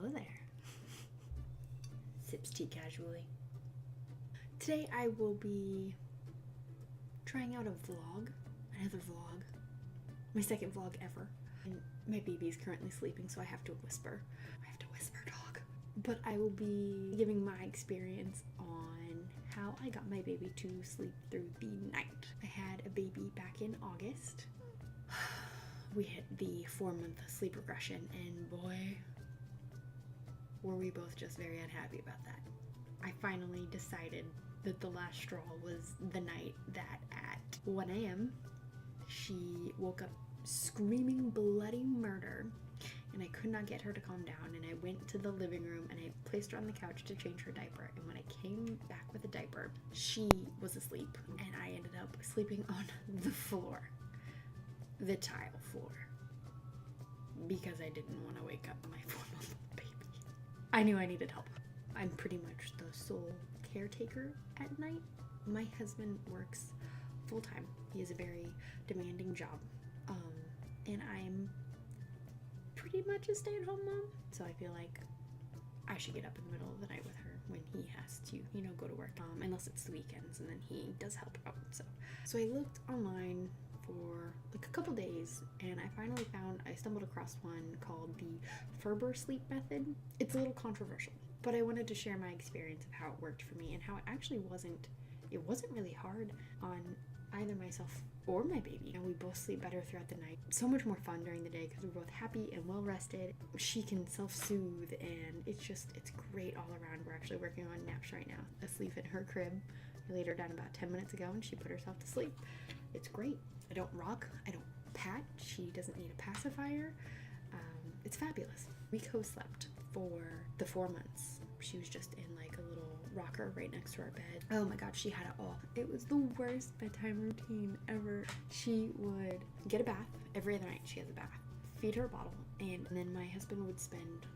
Hello there. Sips tea casually. Today I will be trying out a vlog, another vlog, my second vlog ever. And my baby is currently sleeping, so I have to whisper. Dog. But I will be giving my experience on how I got my baby to sleep through the night. I had a baby back in August. We hit the 4-month sleep regression, and boy, were we both just very unhappy about that. I finally decided that the last straw was the night that at 1 a.m. she woke up screaming bloody murder, and I could not get her to calm down, and I went to the living room and I placed her on the couch to change her diaper, and when I came back with a diaper, she was asleep, and I ended up sleeping on the floor. The tile floor, because I didn't want to wake up my 4-month-old baby. I knew I needed help. I'm pretty much the sole caretaker at night. My husband works full-time. He has a very demanding job, and I'm pretty much a stay-at-home mom, so I feel like I should get up in the middle of the night with her when he has to, go to work, unless it's the weekends, and then he does help out. So I looked online for like a couple days, and I stumbled across one called the Ferber sleep method. It's a little controversial, but I wanted to share my experience of how it worked for me and how it wasn't really hard on either myself or my baby. We both sleep better throughout the night. So much more fun during the day because we're both happy and well rested. She can self-soothe, and it's great all around. We're actually working on naps right now, asleep in her crib. I laid her down about 10 minutes ago and she put herself to sleep. It's great. I don't rock, I don't pat, she doesn't need a pacifier. It's fabulous. We co-slept for the 4 months. She was just in like a little rocker right next to our bed. Oh my god, she had it all. It was the worst bedtime routine ever. She would get a bath every other night. She has a bath, feed her a bottle, and then my husband would spend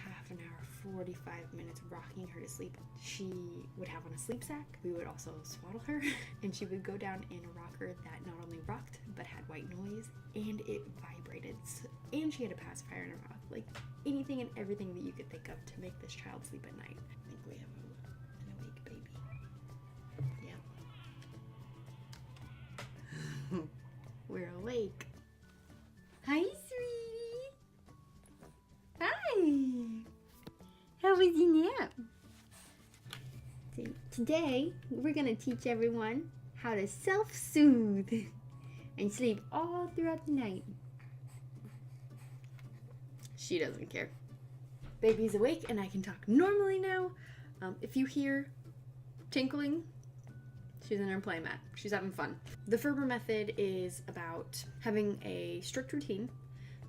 half an hour, 45 minutes rocking her to sleep. She would have on a sleep sack. We would also swaddle her, and she would go down in a rocker that not only rocked but had white noise, and it vibrated, and she had a pacifier in her mouth. Like anything and everything that you could think of to make this child sleep at night. I think we have an awake baby. Yeah. We're awake. Hi, sweetie. Hi. How was your nap? Today, we're going to teach everyone how to self-soothe and sleep all throughout the night. She doesn't care. Baby's awake and I can talk normally now. If you hear tinkling, she's in her playmat. She's having fun. The Ferber method is about having a strict routine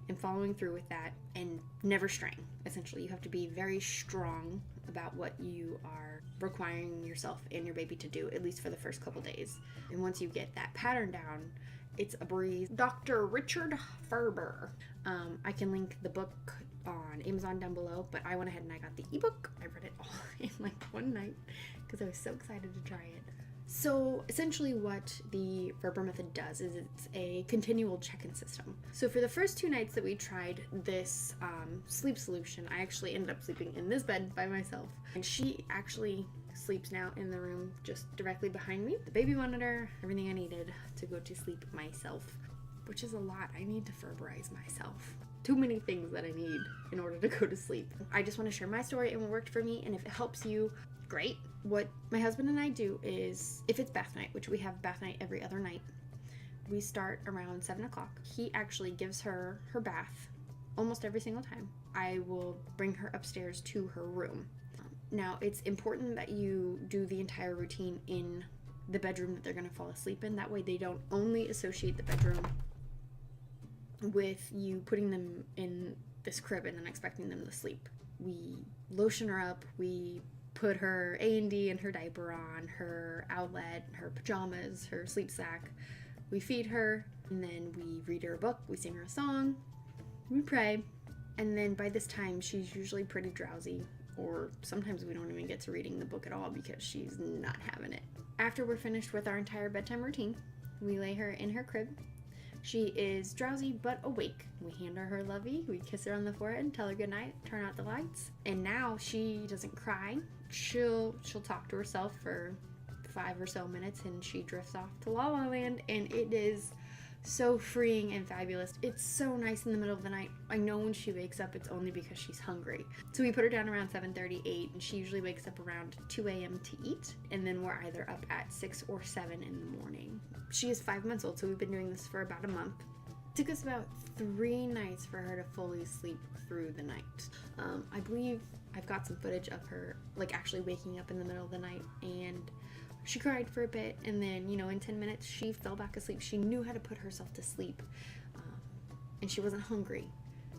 and following through with that and never straying. Essentially, you have to be very strong about what you are requiring yourself and your baby to do, at least for the first couple days. And once you get that pattern down, it's a breeze. Dr. Richard Ferber. I can link the book on Amazon down below, but I went ahead and I got the ebook. I read it all in like one night because I was so excited to try it. So essentially what the Ferber method does is it's a continual check-in system. So for the first 2 nights that we tried this sleep solution, I actually ended up sleeping in this bed by myself. And she actually sleeps now in the room just directly behind me. The baby monitor, everything I needed to go to sleep myself, which is a lot. I need to Ferberize myself. Too many things that I need in order to go to sleep. I just want to share my story and what worked for me, and if it helps you, great. What my husband and I do is, if it's bath night, which we have bath night every other night, we start around 7 o'clock. He actually gives her her bath almost every single time. I will bring her upstairs to her room. Now, it's important that you do the entire routine in the bedroom that they're going to fall asleep in. That way they don't only associate the bedroom with you putting them in this crib and then expecting them to sleep. We lotion her up, we put her A&D and her diaper on, her outlet, her pajamas, her sleep sack. We feed her, and then we read her a book, we sing her a song, we pray, and then by this time she's usually pretty drowsy, or sometimes we don't even get to reading the book at all because she's not having it. After we're finished with our entire bedtime routine, we lay her in her crib. She is drowsy but awake. We hand her lovey, we kiss her on the forehead and tell her goodnight, turn out the lights. And now she doesn't cry. She'll talk to herself for 5 or so minutes and she drifts off to La La Land, and it is so freeing and fabulous. It's so nice in the middle of the night. I know when she wakes up it's only because she's hungry. So we put her down around 7:30, 8, and she usually wakes up around 2 a.m. to eat, and then we're either up at 6 or 7 in the morning. She is 5 months old, so we've been doing this for about a month. It took us about 3 nights for her to fully sleep through the night. I believe I've got some footage of her like actually waking up in the middle of the night, and she cried for a bit, and then, you know, in 10 minutes she fell back asleep. She knew how to put herself to sleep, and she wasn't hungry,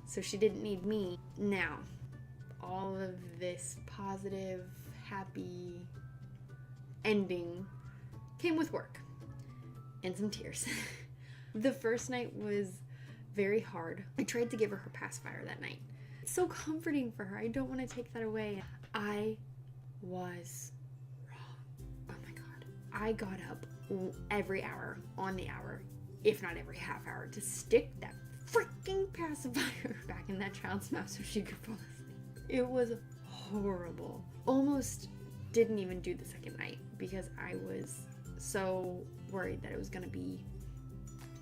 so she didn't need me. Now, all of this positive, happy ending came with work and some tears. The first night was very hard. I tried to give her pacifier that night. It's so comforting for her. I don't want to take that away. I was I got up every hour on the hour, if not every half hour, to stick that freaking pacifier back in that child's mouth so she could fall asleep. It was horrible. Almost didn't even do the second night because I was so worried that it was gonna be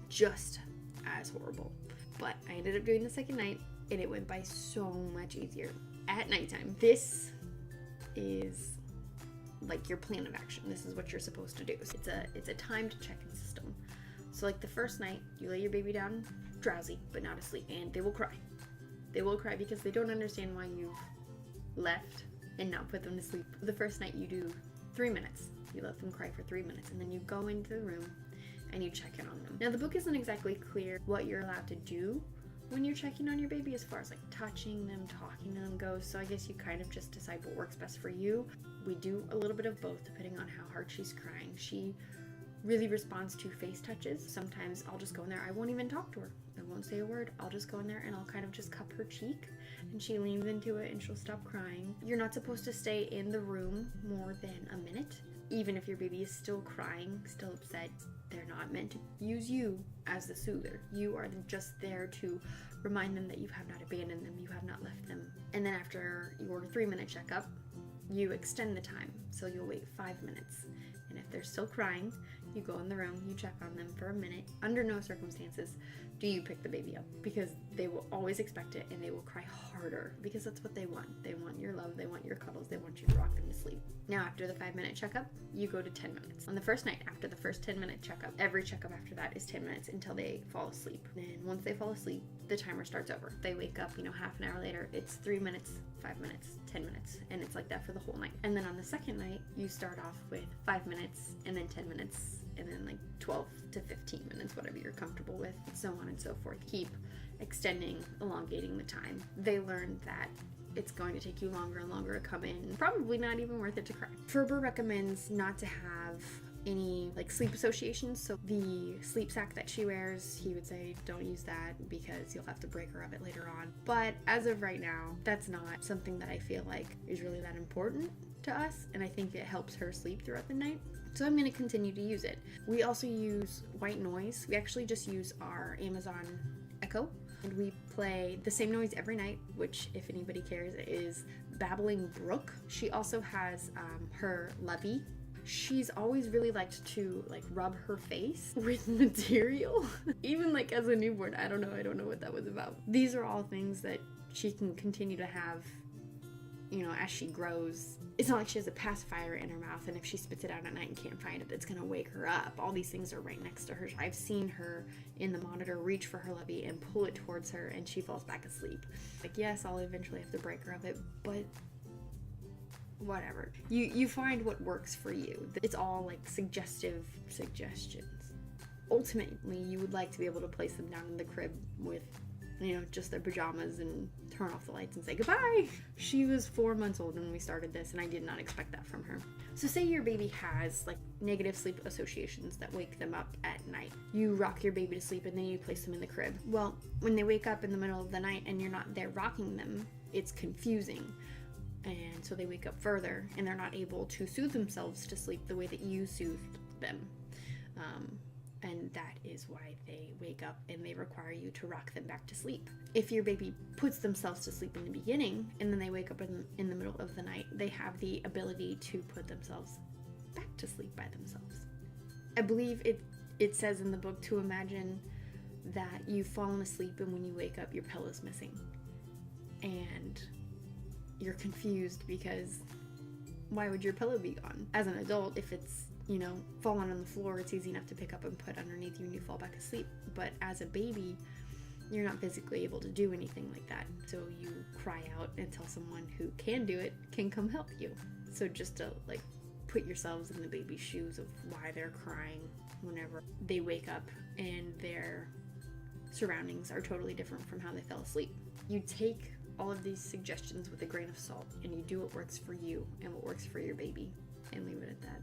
just as horrible. But I ended up doing the second night, and it went by so much easier. At nighttime, this is like your plan of action. This is what you're supposed to do. It's a timed check-in system. So like the first night, you lay your baby down drowsy but not asleep, and they will cry. They will cry because they don't understand why you've left and not put them to sleep. The first night you do 3 minutes. You let them cry for 3 minutes, and then you go into the room and you check in on them. Now the book isn't exactly clear what you're allowed to do when you're checking on your baby as far as like touching them, talking to them goes, so I guess you kind of just decide what works best for you. We do a little bit of both depending on how hard she's crying. She really responds to face touches. Sometimes I'll just go in there, I won't even talk to her, I won't say a word, I'll just go in there and I'll kind of just cup her cheek, and she leans into it and she'll stop crying. You're not supposed to stay in the room more than a minute. Even if your baby is still crying, still upset, they're not meant to use you as the soother. You are just there to remind them that you have not abandoned them, you have not left them. And then after your 3-minute checkup, you extend the time. So you'll wait 5 minutes. And if they're still crying, you go in the room, you check on them for a minute. Under no circumstances do you pick the baby up, because they will always expect it and they will cry harder because that's what they want. They want your love, they want your cuddles, they want you to rock them to sleep. Now after the 5-minute checkup, you go to 10 minutes. On the first night, after the first 10-minute checkup, every checkup after that is 10 minutes until they fall asleep. Then once they fall asleep, the timer starts over. They wake up, half an hour later, it's 3 minutes, 5 minutes, 10 minutes, and it's like that for the whole night. And then on the second night, you start off with 5 minutes, and then 10 minutes, and then like 12 to 15 minutes, whatever you're comfortable with, so on and so forth. Keep extending, elongating the time. They learn that it's going to take you longer and longer to come in. Probably not even worth it to cry. Ferber recommends not to have any like sleep associations. So the sleep sack that she wears, he would say don't use that because you'll have to break her of it later on. But as of right now, that's not something that I feel like is really that important to us, and I think it helps her sleep throughout the night. So I'm going to continue to use it. We also use white noise. We actually just use our Amazon Echo, and we play the same noise every night, which, if anybody cares, is Babbling Brook. She also has her Lovey. She's always really liked to like rub her face with material. Even like as a newborn, I don't know what that was about. These are all things that she can continue to have, as she grows. It's not like she has a pacifier in her mouth, and if she spits it out at night and can't find it, it's gonna wake her up. All these things are right next to her. I've seen her in the monitor reach for her Lovey and pull it towards her, and she falls back asleep. Like, yes, I'll eventually have to break her of it, but whatever. You find what works for you. It's all like suggestive suggestions. Ultimately, you would like to be able to place them down in the crib with just their pajamas and turn off the lights and say goodbye. She was 4 months old when we started this, and I did not expect that from her. So say your baby has like negative sleep associations that wake them up at night. You rock your baby to sleep and then you place them in the crib. Well, when they wake up in the middle of the night and you're not there rocking them, it's confusing. And so they wake up further and they're not able to soothe themselves to sleep the way that you soothed them. And that is why they wake up and they require you to rock them back to sleep. If your baby puts themselves to sleep in the beginning and then they wake up in the middle of the night, they have the ability to put themselves back to sleep by themselves. I believe it says in the book to imagine that you've fallen asleep and when you wake up your pillow's missing. And you're confused because why would your pillow be gone? As an adult, if it's, fallen on the floor, it's easy enough to pick up and put underneath you and you fall back asleep. But as a baby, you're not physically able to do anything like that. So you cry out until someone who can do it can come help you. So just to put yourselves in the baby's shoes of why they're crying whenever they wake up and their surroundings are totally different from how they fell asleep. You take all of these suggestions with a grain of salt and you do what works for you and what works for your baby and leave it at that.